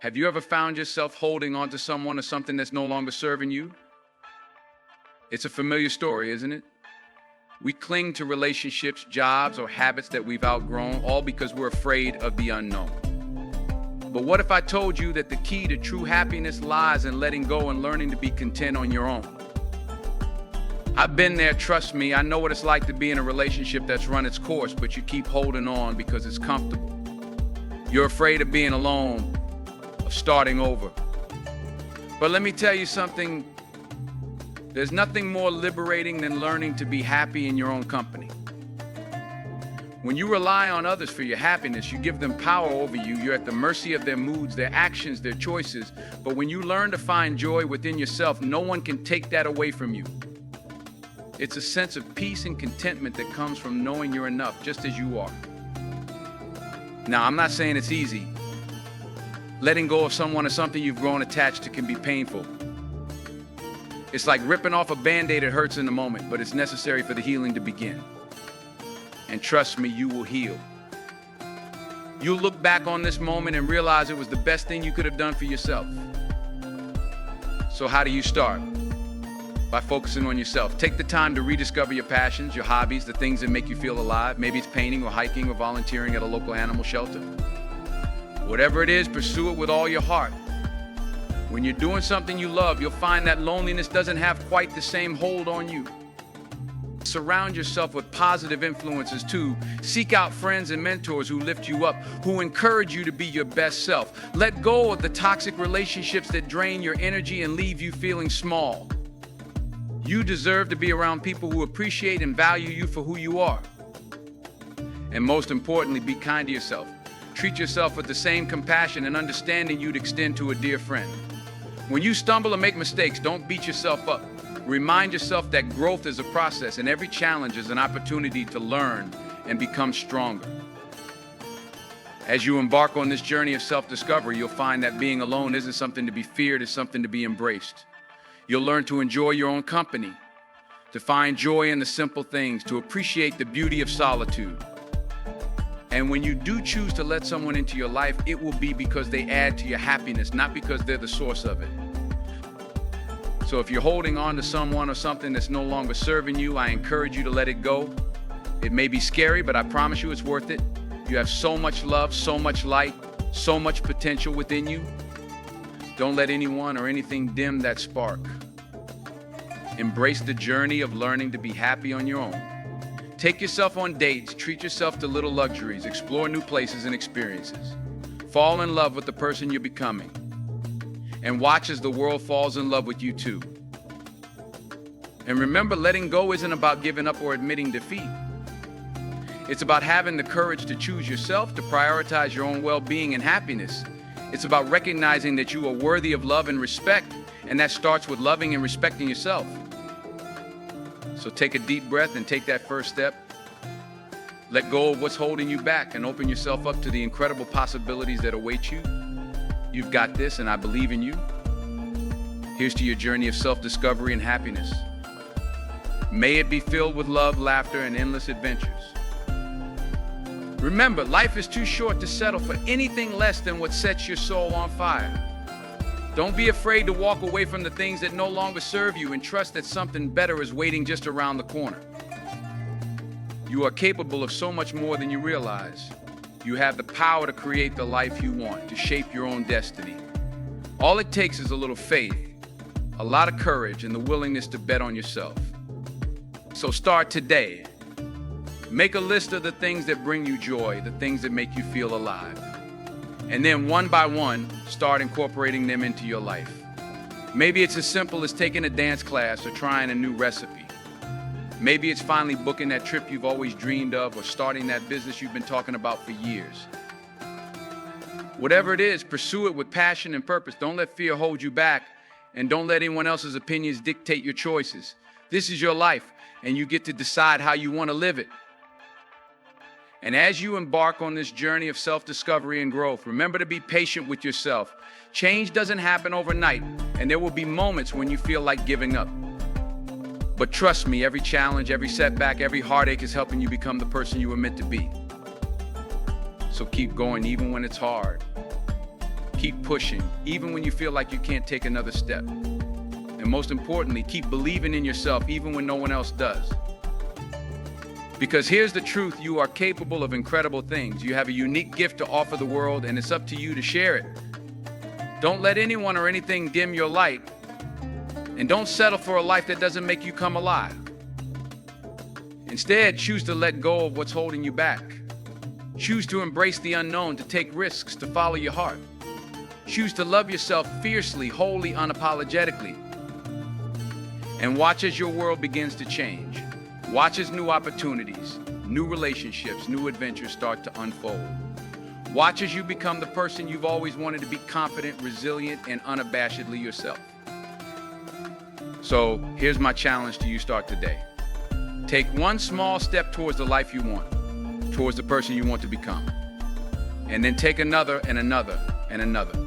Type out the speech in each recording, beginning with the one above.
Have you ever found yourself holding on to someone or something that's no longer serving you? It's a familiar story, isn't it? We cling to relationships, jobs, or habits that we've outgrown, all because we're afraid of the unknown. But what if I told you that the key to true happiness lies in letting go and learning to be content on your own? I've been there, trust me. I know what it's like to be in a relationship that's run its course, but you keep holding on because it's comfortable. You're afraid of being alone, of starting over. But let me tell you something. There's nothing more liberating than learning to be happy in your own company. When you rely on others for your happiness, you give them power over you. You're at the mercy of their moods, their actions, their choices. But when you learn to find joy within yourself, no one can take that away from you. It's a sense of peace and contentment that comes from knowing you're enough just as you are. Now, I'm not saying it's easy. Letting go of someone or something you've grown attached to can be painful. It's like ripping off a Band-Aid. It hurts in the moment, but it's necessary for the healing to begin. And trust me, you will heal. You'll look back on this moment and realize it was the best thing you could have done for yourself. So how do you start? By focusing on yourself. Take the time to rediscover your passions, your hobbies, the things that make you feel alive. Maybe it's painting or hiking or volunteering at a local animal shelter. Whatever it is, pursue it with all your heart. When you're doing something you love, you'll find that loneliness doesn't have quite the same hold on you. Surround yourself with positive influences too. Seek out friends and mentors who lift you up, who encourage you to be your best self. Let go of the toxic relationships that drain your energy and leave you feeling small. You deserve to be around people who appreciate and value you for who you are. And most importantly, be kind to yourself. Treat yourself with the same compassion and understanding you'd extend to a dear friend. When you stumble or make mistakes, don't beat yourself up. Remind yourself that growth is a process and every challenge is an opportunity to learn and become stronger. As you embark on this journey of self-discovery, you'll find that being alone isn't something to be feared, it's something to be embraced. You'll learn to enjoy your own company, to find joy in the simple things, to appreciate the beauty of solitude. And when you do choose to let someone into your life, it will be because they add to your happiness, not because they're the source of it. So if you're holding on to someone or something that's no longer serving you, I encourage you to let it go. It may be scary, but I promise you it's worth it. You have so much love, so much light, so much potential within you. Don't let anyone or anything dim that spark. Embrace the journey of learning to be happy on your own. Take yourself on dates, treat yourself to little luxuries, explore new places and experiences. Fall in love with the person you're becoming. And watch as the world falls in love with you too. And remember, letting go isn't about giving up or admitting defeat. It's about having the courage to choose yourself, to prioritize your own well-being and happiness. It's about recognizing that you are worthy of love and respect, and that starts with loving and respecting yourself. So take a deep breath and take that first step. Let go of what's holding you back and open yourself up to the incredible possibilities that await you. You've got this, and I believe in you. Here's to your journey of self-discovery and happiness. May it be filled with love, laughter, and endless adventures. Remember, life is too short to settle for anything less than what sets your soul on fire. Don't be afraid to walk away from the things that no longer serve you and trust that something better is waiting just around the corner. You are capable of so much more than you realize. You have the power to create the life you want, to shape your own destiny. All it takes is a little faith, a lot of courage, and the willingness to bet on yourself. So start today. Make a list of the things that bring you joy, the things that make you feel alive. And then one by one, start incorporating them into your life. Maybe it's as simple as taking a dance class or trying a new recipe. Maybe it's finally booking that trip you've always dreamed of or starting that business you've been talking about for years. Whatever it is, pursue it with passion and purpose. Don't let fear hold you back, and don't let anyone else's opinions dictate your choices. This is your life, and you get to decide how you want to live it. And as you embark on this journey of self-discovery and growth, remember to be patient with yourself. Change doesn't happen overnight, and there will be moments when you feel like giving up. But trust me, every challenge, every setback, every heartache is helping you become the person you were meant to be. So keep going even when it's hard. Keep pushing, even when you feel like you can't take another step. And most importantly, keep believing in yourself, even when no one else does. Because here's the truth, you are capable of incredible things. You have a unique gift to offer the world, and it's up to you to share it. Don't let anyone or anything dim your light, and don't settle for a life that doesn't make you come alive. Instead, choose to let go of what's holding you back. Choose to embrace the unknown, to take risks, to follow your heart. Choose to love yourself fiercely, wholly, unapologetically. And watch as your world begins to change. Watch as new opportunities, new relationships, new adventures start to unfold. Watch as you become the person you've always wanted to be, confident, resilient, and unabashedly yourself. So here's my challenge to you: start today. Take one small step towards the life you want, towards the person you want to become. And then take another and another and another.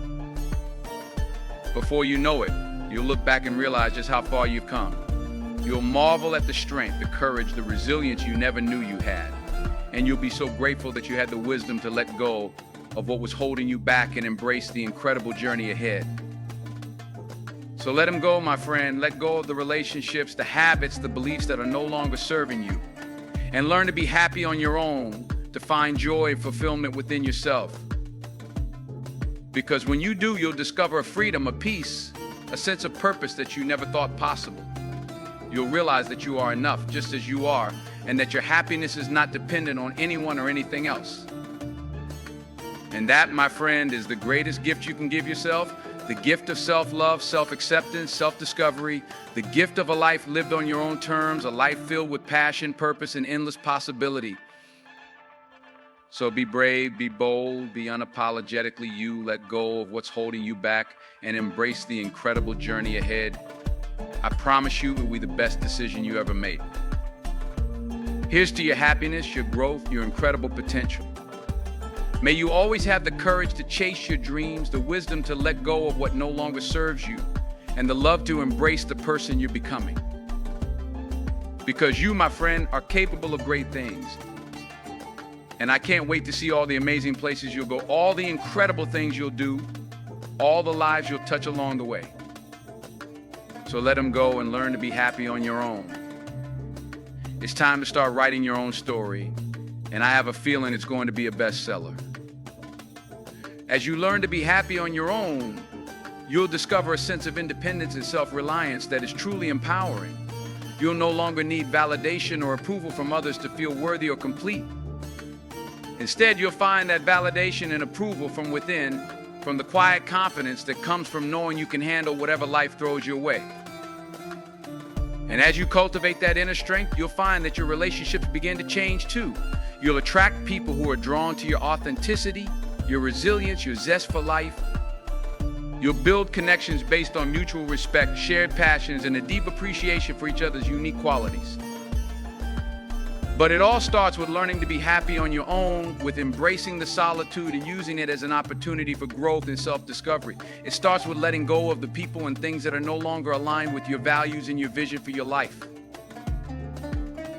Before you know it, you'll look back and realize just how far you've come. You'll marvel at the strength, the courage, the resilience you never knew you had. And you'll be so grateful that you had the wisdom to let go of what was holding you back and embrace the incredible journey ahead. So let them go, my friend. Let go of the relationships, the habits, the beliefs that are no longer serving you. And learn to be happy on your own, to find joy and fulfillment within yourself. Because when you do, you'll discover a freedom, a peace, a sense of purpose that you never thought possible. You'll realize that you are enough just as you are, and that your happiness is not dependent on anyone or anything else. And that, my friend, is the greatest gift you can give yourself, the gift of self-love, self-acceptance, self-discovery, the gift of a life lived on your own terms, a life filled with passion, purpose, and endless possibility. So be brave, be bold, be unapologetically you. Let go of what's holding you back and embrace the incredible journey ahead. I promise you it will be the best decision you ever made. Here's to your happiness, your growth, your incredible potential. May you always have the courage to chase your dreams, the wisdom to let go of what no longer serves you, and the love to embrace the person you're becoming. Because you, my friend, are capable of great things. And I can't wait to see all the amazing places you'll go, all the incredible things you'll do, all the lives you'll touch along the way. So let them go and learn to be happy on your own. It's time to start writing your own story, and I have a feeling it's going to be a bestseller. As you learn to be happy on your own, you'll discover a sense of independence and self-reliance that is truly empowering. You'll no longer need validation or approval from others to feel worthy or complete. Instead, you'll find that validation and approval from within, from the quiet confidence that comes from knowing you can handle whatever life throws your way. And as you cultivate that inner strength, you'll find that your relationships begin to change too. You'll attract people who are drawn to your authenticity, your resilience, your zest for life. You'll build connections based on mutual respect, shared passions, and a deep appreciation for each other's unique qualities. But it all starts with learning to be happy on your own, with embracing the solitude and using it as an opportunity for growth and self-discovery. It starts with letting go of the people and things that are no longer aligned with your values and your vision for your life.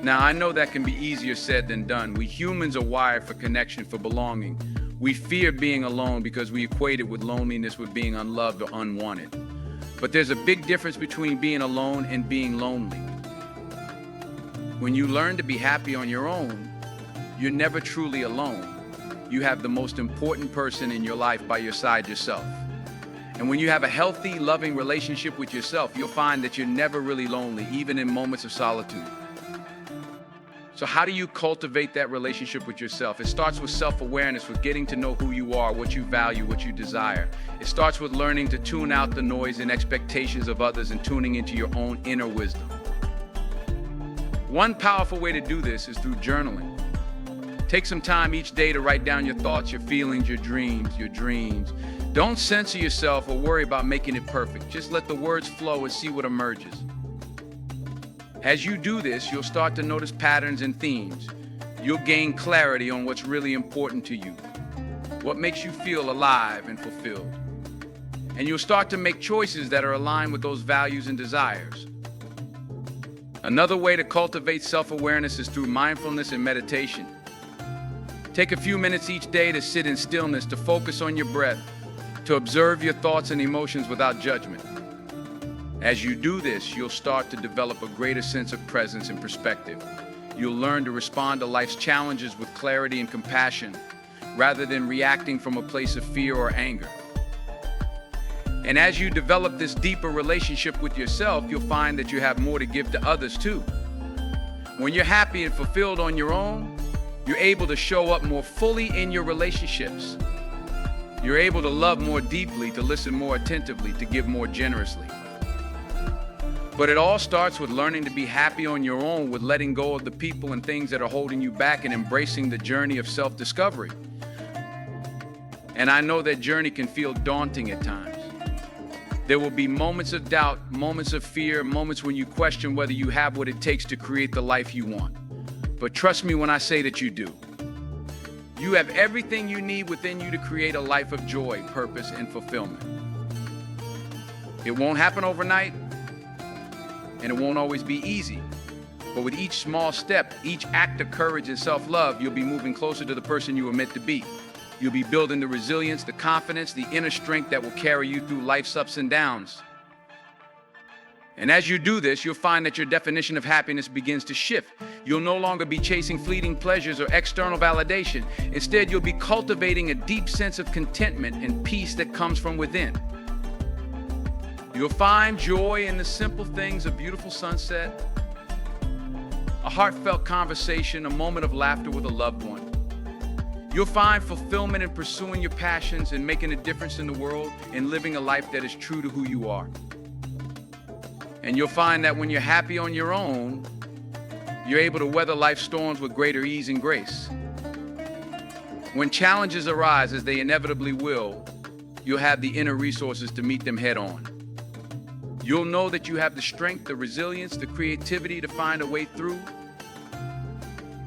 Now, I know that can be easier said than done. We humans are wired for connection, for belonging. We fear being alone because we equate it with loneliness, with being unloved or unwanted. But there's a big difference between being alone and being lonely. When you learn to be happy on your own, you're never truly alone. You have the most important person in your life by your side, yourself. And when you have a healthy, loving relationship with yourself, you'll find that you're never really lonely, even in moments of solitude. So how do you cultivate that relationship with yourself? It starts with self-awareness, with getting to know who you are, what you value, what you desire. It starts with learning to tune out the noise and expectations of others and tuning into your own inner wisdom. One powerful way to do this is through journaling. Take some time each day to write down your thoughts, your feelings, your dreams. Don't censor yourself or worry about making it perfect. Just let the words flow and see what emerges. As you do this, you'll start to notice patterns and themes. You'll gain clarity on what's really important to you, what makes you feel alive and fulfilled. And you'll start to make choices that are aligned with those values and desires. Another way to cultivate self-awareness is through mindfulness and meditation. Take a few minutes each day to sit in stillness, to focus on your breath, to observe your thoughts and emotions without judgment. As you do this, you'll start to develop a greater sense of presence and perspective. You'll learn to respond to life's challenges with clarity and compassion, rather than reacting from a place of fear or anger. And as you develop this deeper relationship with yourself, you'll find that you have more to give to others too. When you're happy and fulfilled on your own, you're able to show up more fully in your relationships. You're able to love more deeply, to listen more attentively, to give more generously. But it all starts with learning to be happy on your own, with letting go of the people and things that are holding you back and embracing the journey of self-discovery. And I know that journey can feel daunting at times. There will be moments of doubt, moments of fear, moments when you question whether you have what it takes to create the life you want. But trust me when I say that you do. You have everything you need within you to create a life of joy, purpose, and fulfillment. It won't happen overnight, and it won't always be easy. But with each small step, each act of courage and self-love, you'll be moving closer to the person you were meant to be. You'll be building the resilience, the confidence, the inner strength that will carry you through life's ups and downs. And as you do this, you'll find that your definition of happiness begins to shift. You'll no longer be chasing fleeting pleasures or external validation. Instead, you'll be cultivating a deep sense of contentment and peace that comes from within. You'll find joy in the simple things: a beautiful sunset, a heartfelt conversation, a moment of laughter with a loved one. You'll find fulfillment in pursuing your passions and making a difference in the world and living a life that is true to who you are. And you'll find that when you're happy on your own, you're able to weather life's storms with greater ease and grace. When challenges arise, as they inevitably will, you'll have the inner resources to meet them head on. You'll know that you have the strength, the resilience, the creativity to find a way through.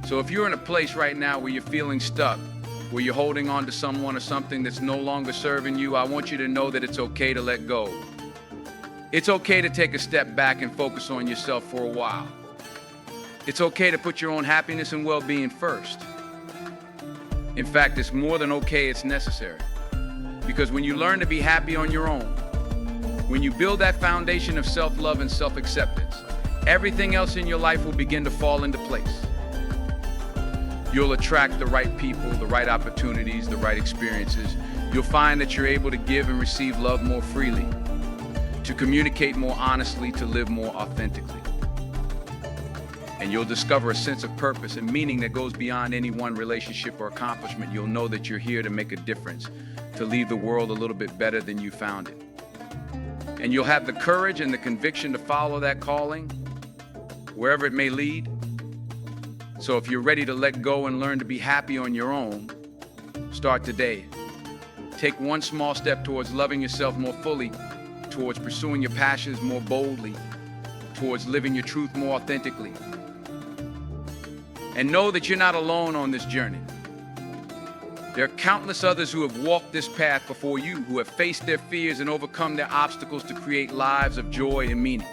So if you're in a place right now where you're feeling stuck, where you're holding on to someone or something that's no longer serving you, I want you to know that it's okay to let go. It's okay to take a step back and focus on yourself for a while. It's okay to put your own happiness and well-being first. In fact, it's more than okay, it's necessary. Because when you learn to be happy on your own, when you build that foundation of self-love and self-acceptance, everything else in your life will begin to fall into place. You'll attract the right people, the right opportunities, the right experiences. You'll find that you're able to give and receive love more freely, to communicate more honestly, to live more authentically. And you'll discover a sense of purpose and meaning that goes beyond any one relationship or accomplishment. You'll know that you're here to make a difference, to leave the world a little bit better than you found it. And you'll have the courage and the conviction to follow that calling, wherever it may lead. So if you're ready to let go and learn to be happy on your own, start today. Take one small step towards loving yourself more fully, towards pursuing your passions more boldly, towards living your truth more authentically. And know that you're not alone on this journey. There are countless others who have walked this path before you, who have faced their fears and overcome their obstacles to create lives of joy and meaning.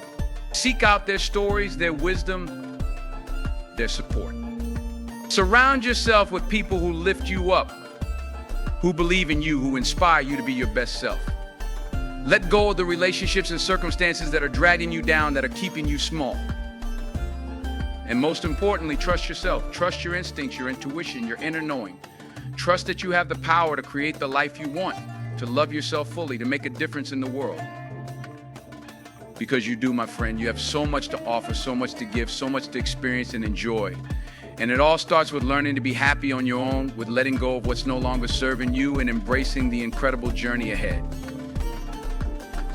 Seek out their stories, their wisdom, their support. Surround yourself with people who lift you up, who believe in you, who inspire you to be your best self. Let go of the relationships and circumstances that are dragging you down, that are keeping you small. And most importantly, trust yourself. Trust your instincts, your intuition, your inner knowing. Trust that you have the power to create the life you want, to love yourself fully, to make a difference in the world. Because you do, my friend. You have so much to offer, so much to give, so much to experience and enjoy. And it all starts with learning to be happy on your own, with letting go of what's no longer serving you and embracing the incredible journey ahead.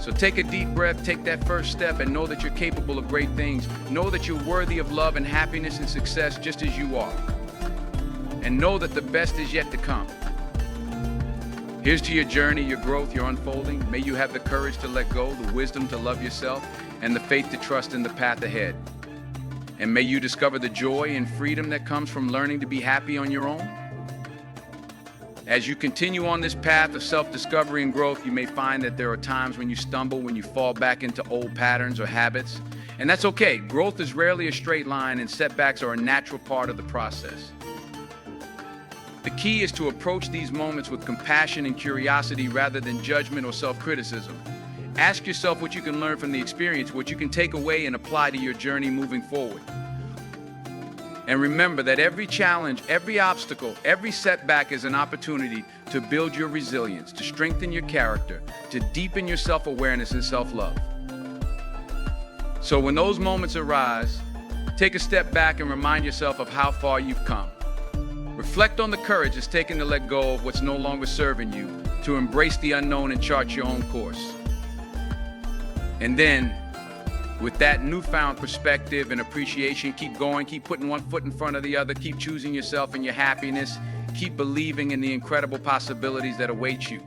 So take a deep breath, take that first step, and know that you're capable of great things. Know that you're worthy of love and happiness and success just as you are. And know that the best is yet to come. Here's to your journey, your growth, your unfolding. May you have the courage to let go, the wisdom to love yourself, and the faith to trust in the path ahead. And may you discover the joy and freedom that comes from learning to be happy on your own. As you continue on this path of self-discovery and growth, you may find that there are times when you stumble, when you fall back into old patterns or habits. And that's okay. Growth is rarely a straight line, and setbacks are a natural part of the process. The key is to approach these moments with compassion and curiosity rather than judgment or self-criticism. Ask yourself what you can learn from the experience, what you can take away and apply to your journey moving forward. And remember that every challenge, every obstacle, every setback is an opportunity to build your resilience, to strengthen your character, to deepen your self-awareness and self-love. So when those moments arise, take a step back and remind yourself of how far you've come. Reflect on the courage it's taken to let go of what's no longer serving you, to embrace the unknown and chart your own course. And then, with that newfound perspective and appreciation, keep going, keep putting one foot in front of the other, keep choosing yourself and your happiness, keep believing in the incredible possibilities that await you.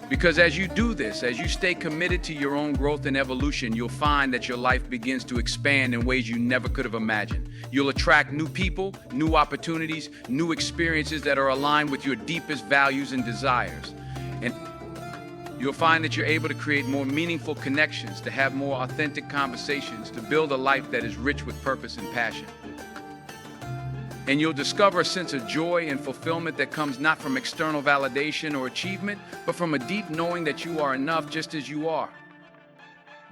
Because as you do this, as you stay committed to your own growth and evolution, you'll find that your life begins to expand in ways you never could have imagined. You'll attract new people, new opportunities, new experiences that are aligned with your deepest values and desires. And you'll find that you're able to create more meaningful connections, to have more authentic conversations, to build a life that is rich with purpose and passion. And you'll discover a sense of joy and fulfillment that comes not from external validation or achievement, but from a deep knowing that you are enough just as you are.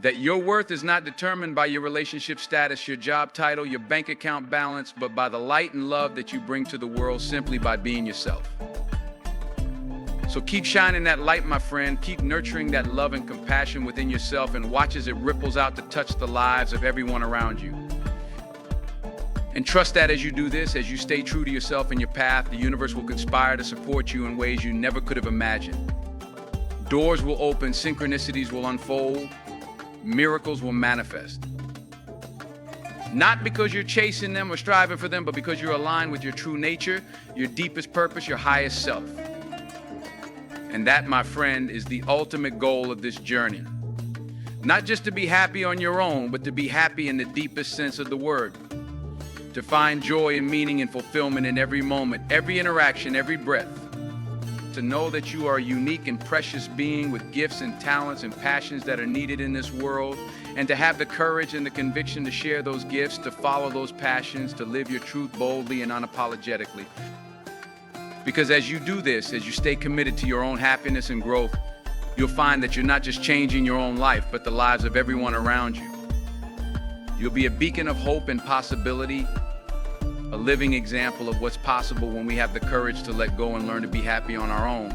That your worth is not determined by your relationship status, your job title, your bank account balance, but by the light and love that you bring to the world simply by being yourself. So keep shining that light, my friend. Keep nurturing that love and compassion within yourself and watch as it ripples out to touch the lives of everyone around you. And trust that as you do this, as you stay true to yourself and your path, the universe will conspire to support you in ways you never could have imagined. Doors will open, synchronicities will unfold, miracles will manifest. Not because you're chasing them or striving for them, but because you're aligned with your true nature, your deepest purpose, your highest self. And that, my friend, is the ultimate goal of this journey. Not just to be happy on your own, but to be happy in the deepest sense of the word. To find joy and meaning and fulfillment in every moment, every interaction, every breath. To know that you are a unique and precious being with gifts and talents and passions that are needed in this world, and to have the courage and the conviction to share those gifts, to follow those passions, to live your truth boldly and unapologetically. Because as you do this, as you stay committed to your own happiness and growth, you'll find that you're not just changing your own life, but the lives of everyone around you. You'll be a beacon of hope and possibility, a living example of what's possible when we have the courage to let go and learn to be happy on our own.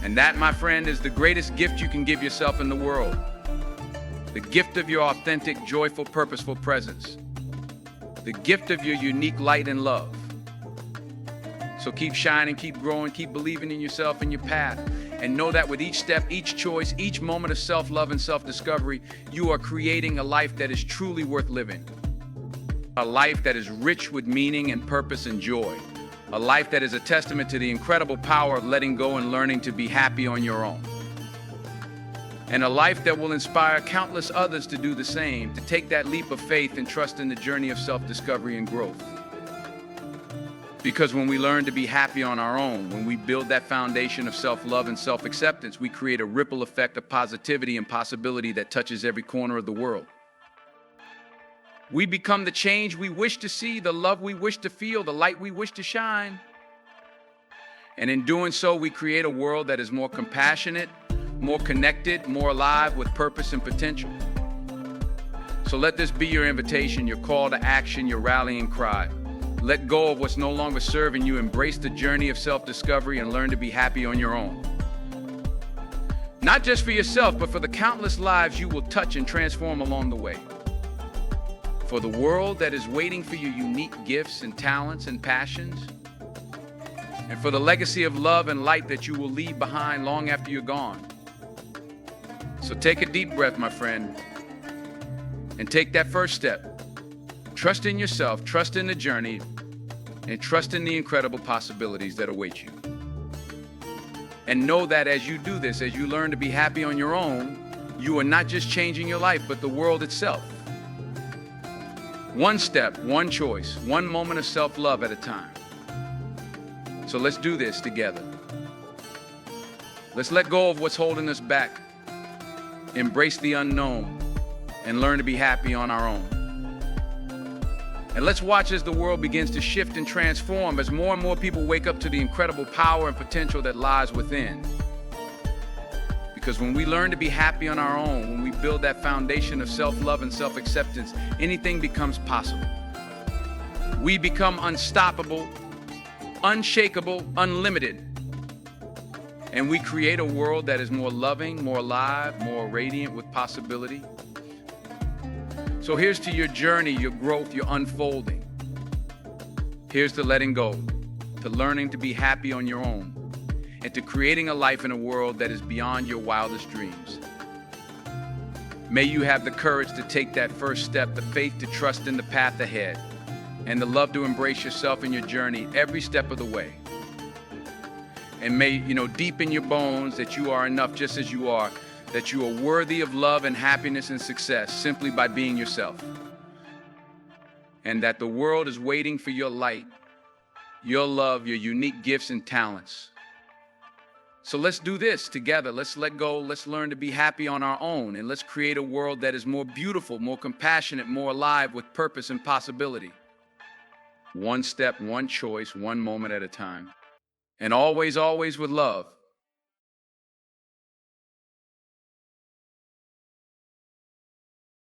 And that, my friend, is the greatest gift you can give yourself in the world. The gift of your authentic, joyful, purposeful presence. The gift of your unique light and love. So keep shining, keep growing, keep believing in yourself and your path. And know that with each step, each choice, each moment of self-love and self-discovery, you are creating a life that is truly worth living. A life that is rich with meaning and purpose and joy. A life that is a testament to the incredible power of letting go and learning to be happy on your own. And a life that will inspire countless others to do the same, to take that leap of faith and trust in the journey of self-discovery and growth. Because when we learn to be happy on our own, when we build that foundation of self-love and self-acceptance, we create a ripple effect of positivity and possibility that touches every corner of the world. We become the change we wish to see, the love we wish to feel, the light we wish to shine. And in doing so, we create a world that is more compassionate, more connected, more alive with purpose and potential. So let this be your invitation, your call to action, your rallying cry. Let go of what's no longer serving you, embrace the journey of self-discovery, and learn to be happy on your own. Not just for yourself, but for the countless lives you will touch and transform along the way. For the world that is waiting for your unique gifts and talents and passions. And for the legacy of love and light that you will leave behind long after you're gone. So take a deep breath, my friend, and take that first step. Trust in yourself, trust in the journey, and trust in the incredible possibilities that await you. And know that as you do this, as you learn to be happy on your own, you are not just changing your life, but the world itself. One step, one choice, one moment of self-love at a time. So let's do this together. Let's let go of what's holding us back, embrace the unknown, and learn to be happy on our own. And let's watch as the world begins to shift and transform as more and more people wake up to the incredible power and potential that lies within. Because when we learn to be happy on our own, when we build that foundation of self-love and self-acceptance, anything becomes possible. We become unstoppable, unshakable, unlimited. And we create a world that is more loving, more alive, more radiant with possibility. So here's to your journey, your growth, your unfolding. Here's to letting go, to learning to be happy on your own, and to creating a life in a world that is beyond your wildest dreams. May you have the courage to take that first step, the faith to trust in the path ahead, and the love to embrace yourself in your journey every step of the way. And may, deep in your bones that you are enough just as you are, that you are worthy of love and happiness and success simply by being yourself. And that the world is waiting for your light, your love, your unique gifts and talents. So let's do this together. Let's let go. Let's learn to be happy on our own. And let's create a world that is more beautiful, more compassionate, more alive with purpose and possibility. One step, one choice, one moment at a time. And always, always with love.